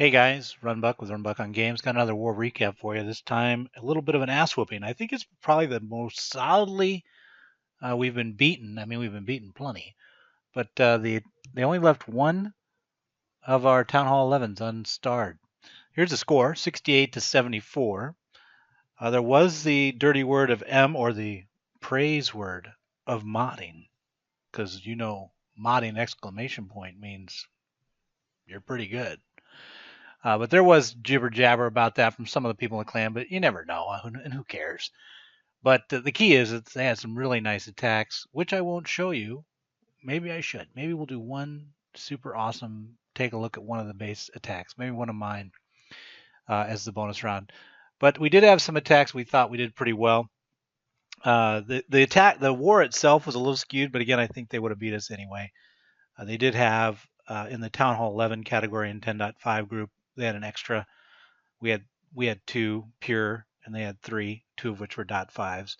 Hey guys, RunBuck with RunBuck on Games. Got another war recap for you. This time, a little bit of an ass whooping. I think it's probably the most solidly we've been beaten. I mean, we've been beaten plenty, but they only left one of our Town Hall 11s unstarred. Here's the score: 68 to 74. There was the dirty word of M, or the praise word of modding, because you know, modding exclamation point means you're pretty good. But there was jibber jabber about that from some of the people in the clan, but you never know, and who cares? But the key is that they had some really nice attacks, which I won't show you. Maybe I should. Maybe we'll do one super awesome, take a look at one of the base attacks, maybe one of mine as the bonus round. But we did have some attacks we thought we did pretty well. The war itself was a little skewed, but again, I think they would have beat us anyway. They did have in the Town Hall 11 category in 10.5 group, they had an extra. We had two pure, and they had three, two of which were .5s.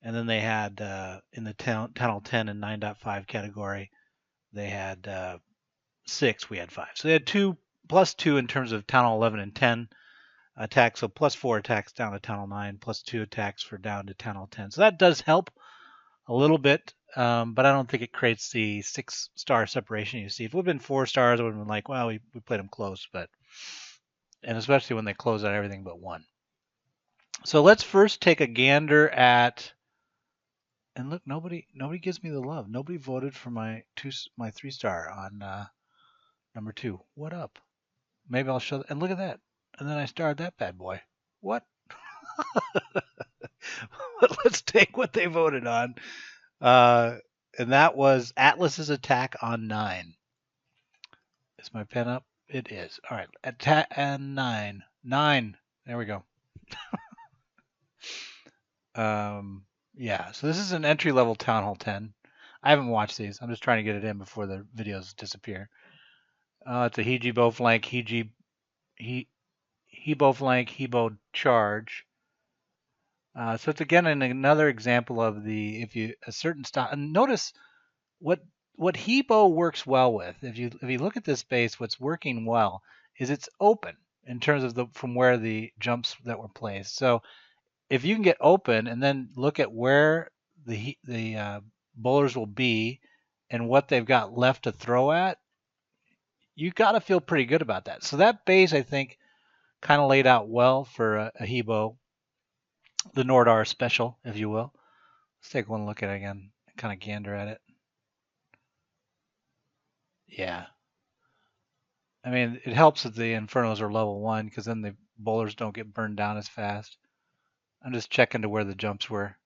And then they had in the Town Hall 10 and 9.5 category, they had 6. We had 5. So they had 2 plus 2 in terms of Town Hall 11 and 10 attacks. So plus 4 attacks down to Town Hall 9, plus 2 attacks for down to Town Hall 10. So that does help a little bit, but I don't think it creates the 6-star separation you see. If it would have been 4 stars, I would have been like, well, we played them close, but. And especially when they close out everything but one. So let's first take a gander at, and look, nobody gives me the love. Nobody voted for my 3-star on number 2. What up? Maybe I'll show. And look at that. And then I starred that bad boy. What? But let's take what they voted on, and that was Atlas's attack on 9. Is my pen up? It is. All right, attack and 9. There we go. Yeah, so this is an entry-level Town Hall 10. I haven't watched these. I'm just trying to get it in before the videos disappear. It's a HeGi Bo flank, HeBo flank, HeBo charge. So it's again another example of a certain style. And notice what HeBo works well with. If you look at this base, what's working well is it's open in terms of from where the jumps that were placed. So if you can get open and then look at where the bowlers will be and what they've got left to throw at, you got to feel pretty good about that. So that base, I think, kind of laid out well for a HeBo, the Nordar special, if you will. Let's take one look at it again, kind of gander at it. Yeah. I mean, it helps that the Infernos are level 1, because then the bowlers don't get burned down as fast. I'm just checking to where the jumps were.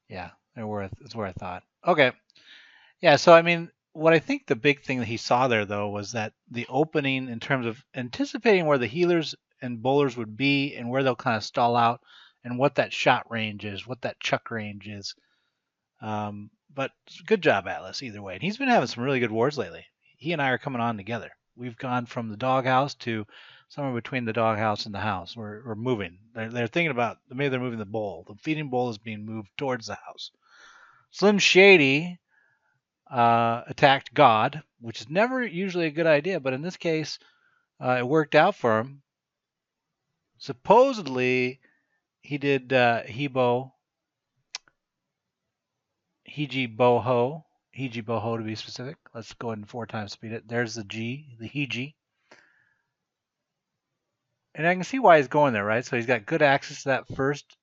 Yeah, it's where I thought. Okay. Yeah, so I mean, what I think the big thing that he saw there, though, was that the opening in terms of anticipating where the healers and bowlers would be and where they'll kind of stall out and what that shot range is, what that chuck range is. But good job, Atlas, either way. And he's been having some really good wars lately. He and I are coming on together. We've gone from the doghouse to somewhere between the doghouse and the house. We're moving. They're thinking about, maybe they're moving the bowl. The feeding bowl is being moved towards the house. Slim Shady attacked God, which is never usually a good idea, but in this case, it worked out for him. Supposedly, he did HeBo, HeGi Bo, HeGi Bo to be specific. Let's go ahead and 4 times speed it. There's the G, the HeGi. And I can see why he's going there, right? So he's got good access to that first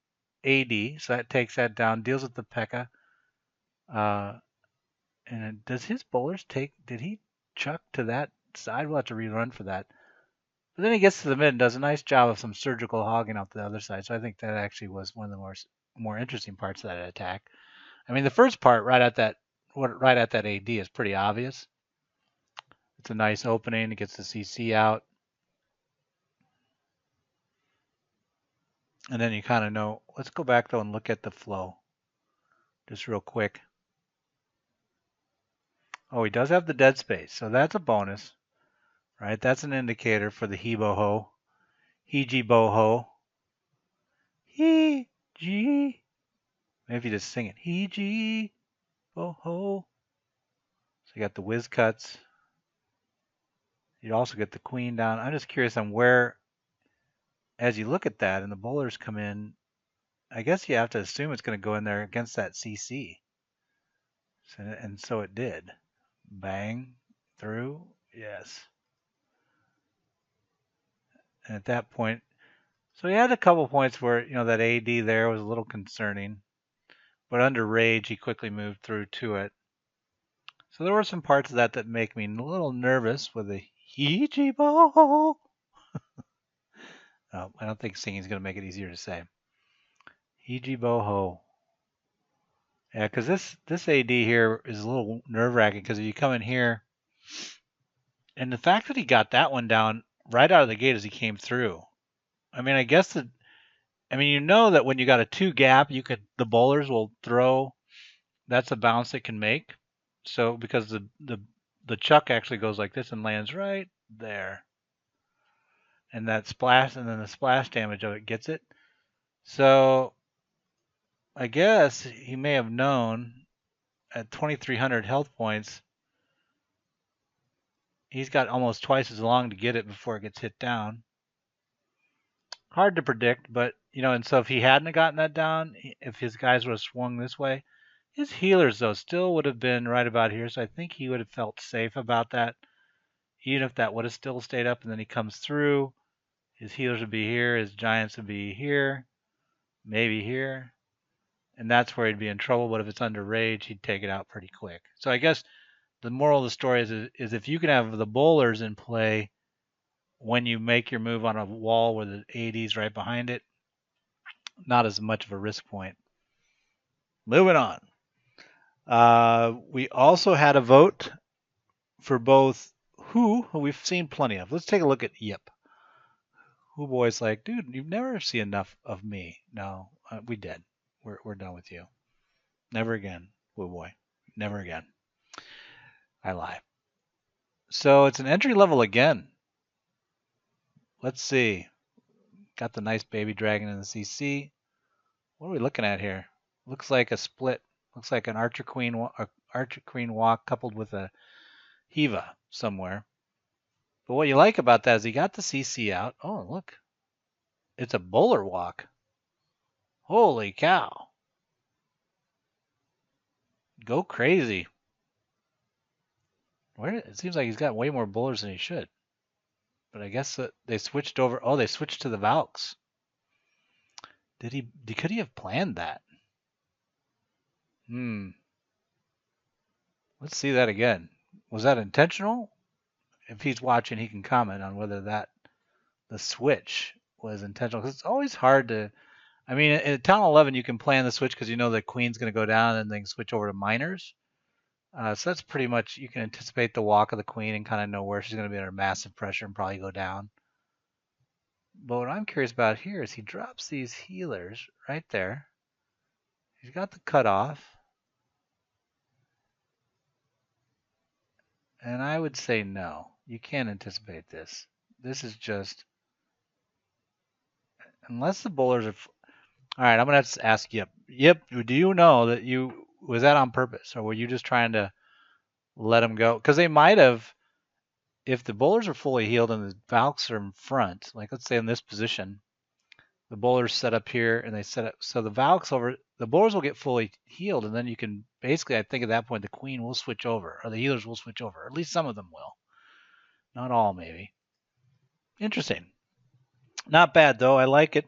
AD, so that takes that down, deals with the P.E.K.K.A. And does his bowlers did he chuck to that side? We'll have to rerun for that. But then he gets to the mid and does a nice job of some surgical hogging out the other side. So I think that actually was one of the more interesting parts of that attack. I mean, the first part right at that AD is pretty obvious. It's a nice opening. It gets the CC out. And then you kind of know. Let's go back, though, and look at the flow. Just real quick. Oh, he does have the dead space. So that's a bonus. Right? That's an indicator for the HeBo, HeGi Bo. HeGi. Maybe if you just sing it. HeGi Bo. So you got the whiz cuts. You'd also get the queen down. I'm just curious on where, as you look at that and the bowlers come in, I guess you have to assume it's going to go in there against that CC. And so it did. Bang, through, yes. And at that point, so he had a couple points where, that AD there was a little concerning. But under rage, he quickly moved through to it. So there were some parts of that make me a little nervous with the HeGi Bo. Oh, I don't think singing is going to make it easier to say. HeGi Bo ho. Yeah, because this AD here is a little nerve-wracking because if you come in here, and the fact that he got that one down right out of the gate as he came through. I mean, I guess that, you know that when you got a 2 gap, the bowlers will throw. That's a bounce it can make. So because the chuck actually goes like this and lands right there. And that splash, and then the splash damage of it gets it. So I guess he may have known at 2,300 health points, he's got almost twice as long to get it before it gets hit down. Hard to predict, but and so if he hadn't gotten that down, if his guys would have swung this way, his healers though still would have been right about here. So I think he would have felt safe about that, even if that would have still stayed up. And then he comes through, his healers would be here, his giants would be here, maybe here, and that's where he'd be in trouble. But if it's under rage, he'd take it out pretty quick. So I guess the moral of the story is if you can have the bowlers in play when you make your move on a wall where the AD's right behind it, not as much of a risk point. Moving on. We also had a vote for both who we've seen plenty of. Let's take a look at Yip. Who boy's like, dude, you've never seen enough of me. No, we did. We're done with you. Never again, Woo boy. Never again. I lie. So it's an entry level again. Let's see. Got the nice baby dragon in the CC. What are we looking at here? Looks like a split. Looks like an archer queen walk coupled with a HeVa somewhere. But what you like about that is he got the CC out. Oh, look. It's a bowler walk. Holy cow. Go crazy. It seems like he's got way more bowlers than he should. But I guess they switched over. Oh, they switched to the Valks. Could he have planned that? Let's see that again. Was that intentional? If he's watching, he can comment on whether the switch was intentional. Because it's always hard to. I mean, in Town 11, you can plan the switch because you know the queen's going to go down and then switch over to minors. So that's pretty much, you can anticipate the walk of the queen and kind of know where she's going to be under massive pressure and probably go down. But what I'm curious about here is he drops these healers right there. He's got the cutoff. And I would say no. You can't anticipate this. This is just, unless the bowlers are. All right, I'm gonna have to ask Yip. Yip, do you know that was that on purpose, or were you just trying to let them go? Because they might have, if the bowlers are fully healed and the Valks are in front, like let's say in this position, the bowlers set up here and they set up, so the bowlers will get fully healed, and then you can basically, I think at that point the queen will switch over, or the healers will switch over, or at least some of them will. Not all, maybe. Interesting. Not bad though. I like it.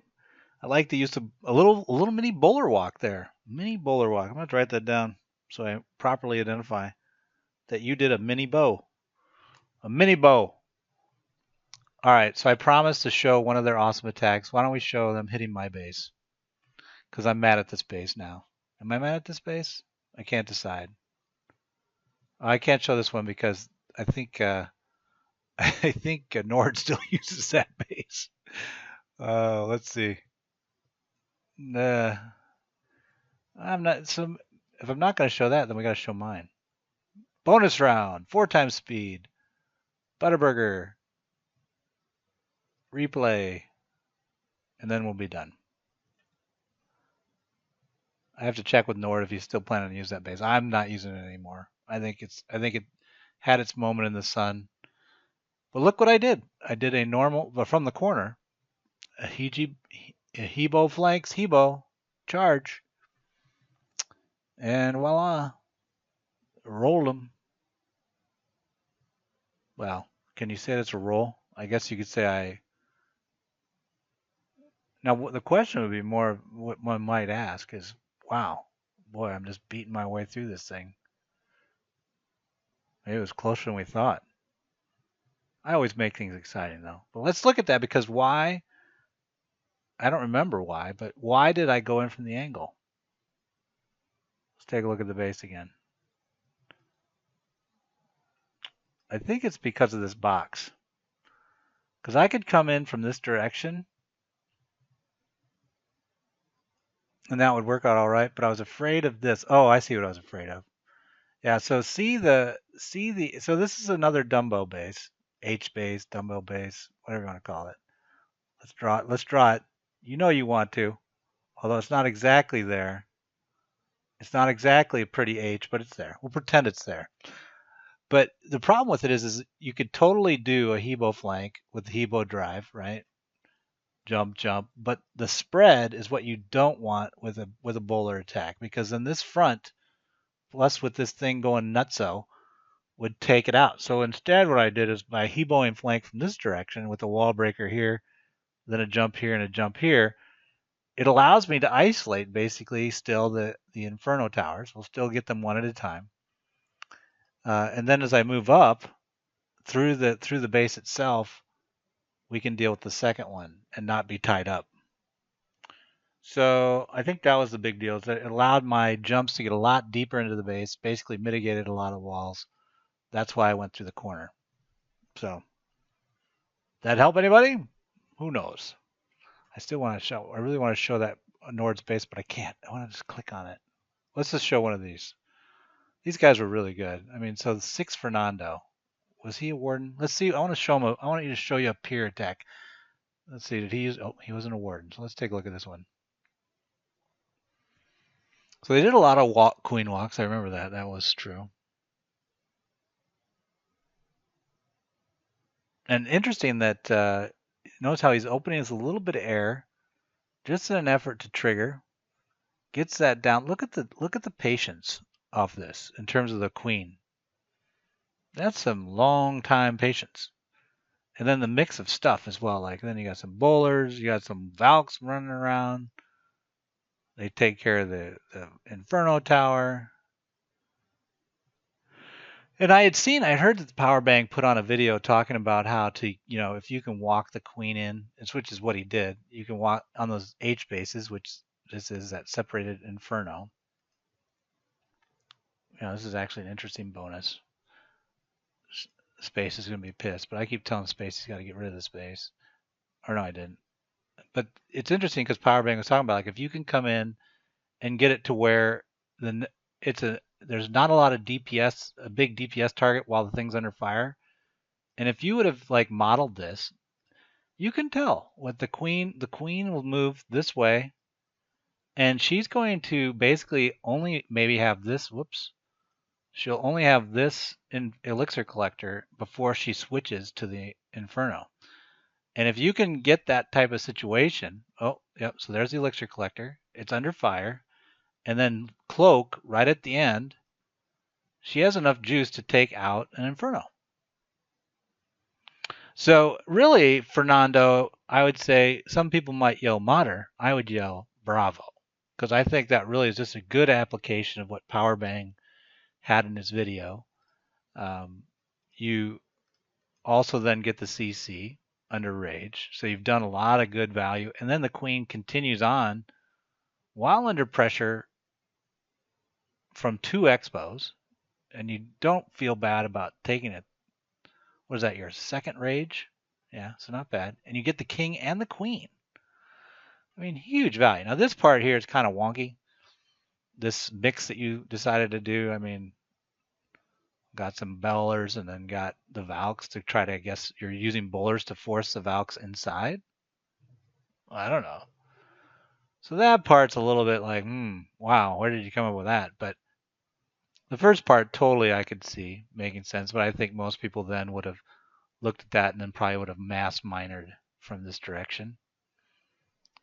I like the use of a little mini bowler walk there. Mini bowler walk. I'm going to write that down so I properly identify that you did a mini bow. A mini bow. All right, so I promised to show one of their awesome attacks. Why don't we show them hitting my base? Because I'm mad at this base now. Am I mad at this base? I can't decide. I can't show this one because I think Nord still uses that base. Let's see. I'm not. So if I'm not going to show that, then we got to show mine. Bonus round, 4 times speed, Butterburger, replay, and then we'll be done. I have to check with Nord if he's still planning to use that base. I'm not using it anymore. I think it had its moment in the sun. But look what I did. I did a normal, but from the corner, a HeBo flanks, HeBo, charge. And voila, rolled him. Well, can you say that's a roll? I guess you could say I. Now, the question would be more, what one might ask is, wow, boy, I'm just beating my way through this thing. Maybe it was closer than we thought. I always make things exciting, though. But let's look at that, because why? I don't remember why, but why did I go in from the angle? Let's take a look at the base again. I think it's because of this box. Because I could come in from this direction, and that would work out all right, but I was afraid of this. Oh, I see what I was afraid of. Yeah, so so this is another dumbbell base, H base, dumbbell base, whatever you want to call it. Let's draw it. Let's draw it. You know you want to, although it's not exactly there. It's not exactly a pretty H, but it's there. We'll pretend it's there. But the problem with it is you could totally do a HeBo flank with the HeBo drive, right? Jump, jump. But the spread is what you don't want with a bowler attack, because in this front, plus with this thing going nutso, would take it out. So instead, what I did is by HeBoing flank from this direction with a wall breaker here, then a jump here and a jump here, it allows me to isolate basically still the Inferno towers. We'll still get them one at a time. And then as I move up through the base itself, we can deal with the second one and not be tied up. So I think that was the big deal, is that it allowed my jumps to get a lot deeper into the base, basically mitigated a lot of walls. That's why I went through the corner. So that help anybody? Who knows? I still want to show, I really want to show that Nord's base, but I can't. I want to just click on it. Let's just show one of these. These guys were really good. I mean, so 6 Fernando. Was he a warden? Let's see. I want to show him. I want you to show you a peer attack. Let's see. Did he use? Oh, he wasn't a warden. So let's take a look at this one. So they did a lot of queen walks. I remember that. That was true. And interesting that notice how he's opening us a little bit of air, just in an effort to trigger. Gets that down. Look at the patience off this in terms of the queen. That's some long time patience. And then the mix of stuff as well. Like then you got some bowlers, you got some Valks running around. They take care of the Inferno tower. And I had heard that the Power Bang put on a video talking about how to, if you can walk the queen in, which is what he did, you can walk on those H bases, which this is that separated Inferno. This is actually an interesting bonus. Space is going to be pissed, but I keep telling Space he's got to get rid of the space. Or no, I didn't. But it's interesting because Power Bang was talking about, like, if you can come in and get it to where there's not a lot of DPS, a big DPS target while the thing's under fire. And if you would have like modeled this, you can tell what the queen will move this way, and she's going to basically only maybe have this. Whoops. She'll only have this in elixir collector before she switches to the Inferno. And if you can get that type of situation, oh, yep, so there's the elixir collector. It's under fire. And then cloak right at the end, she has enough juice to take out an Inferno. So really, Fernando, I would say some people might yell Mater. I would yell Bravo, because I think that really is just a good application of what Power Bang had in his video. You also then get the CC under Rage. So you've done a lot of good value. And then the queen continues on while under pressure from 2 expos. And you don't feel bad about taking it. What is that, your second Rage? Yeah, so not bad. And you get the king and the queen. I mean, huge value. Now this part here is kind of wonky. This mix that you decided to do, I mean, got some bowlers and then got the Valks to try to, I guess you're using bowlers to force the Valks inside? Well, I don't know. So that part's a little bit like, wow, where did you come up with that? But the first part, totally I could see making sense, but I think most people then would have looked at that and then probably would have mass minored from this direction.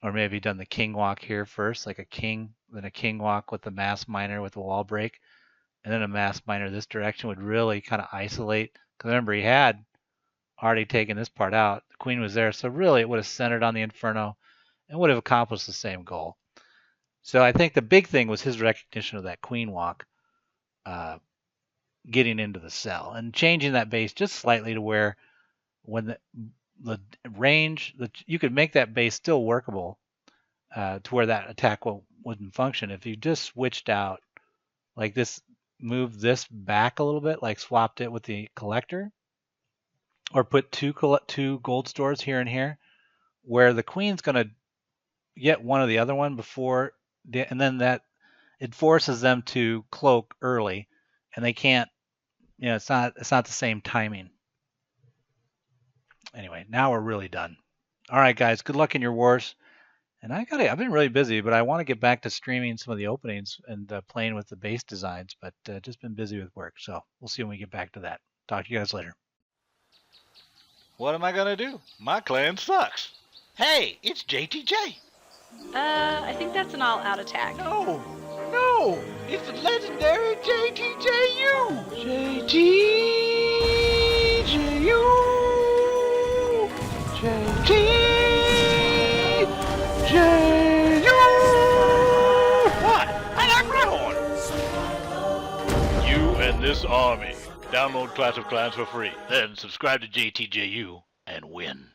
Or maybe done the king walk here first, like a king, then a king walk with the mass minor with the wall break, and then a mass minor this direction would really kind of isolate. Because remember, he had already taken this part out. The queen was there, so really it would have centered on the Inferno and would have accomplished the same goal. So I think the big thing was his recognition of that queen walk, getting into the cell and changing that base just slightly to where when the range, you could make that base still workable to where that attack wouldn't function. If you just switched out like this, moved this back a little bit, like swapped it with the collector, or put two gold stores here and here, where the queen's going to get one or the other one before, and then that it forces them to cloak early, and they can't. It's not the same timing. Anyway, now we're really done. All right, guys, good luck in your wars. And I've been really busy, but I want to get back to streaming some of the openings and playing with the base designs, but just been busy with work. So we'll see when we get back to that. Talk to you guys later. What am I gonna do? My clan sucks. Hey, it's JTJ. I think that's an all-out attack. No, it's the legendary JTJU. JTJU. What? I like Rhyhorn. You and this army. Download Clash of Clans for free. Then subscribe to JTJU and win.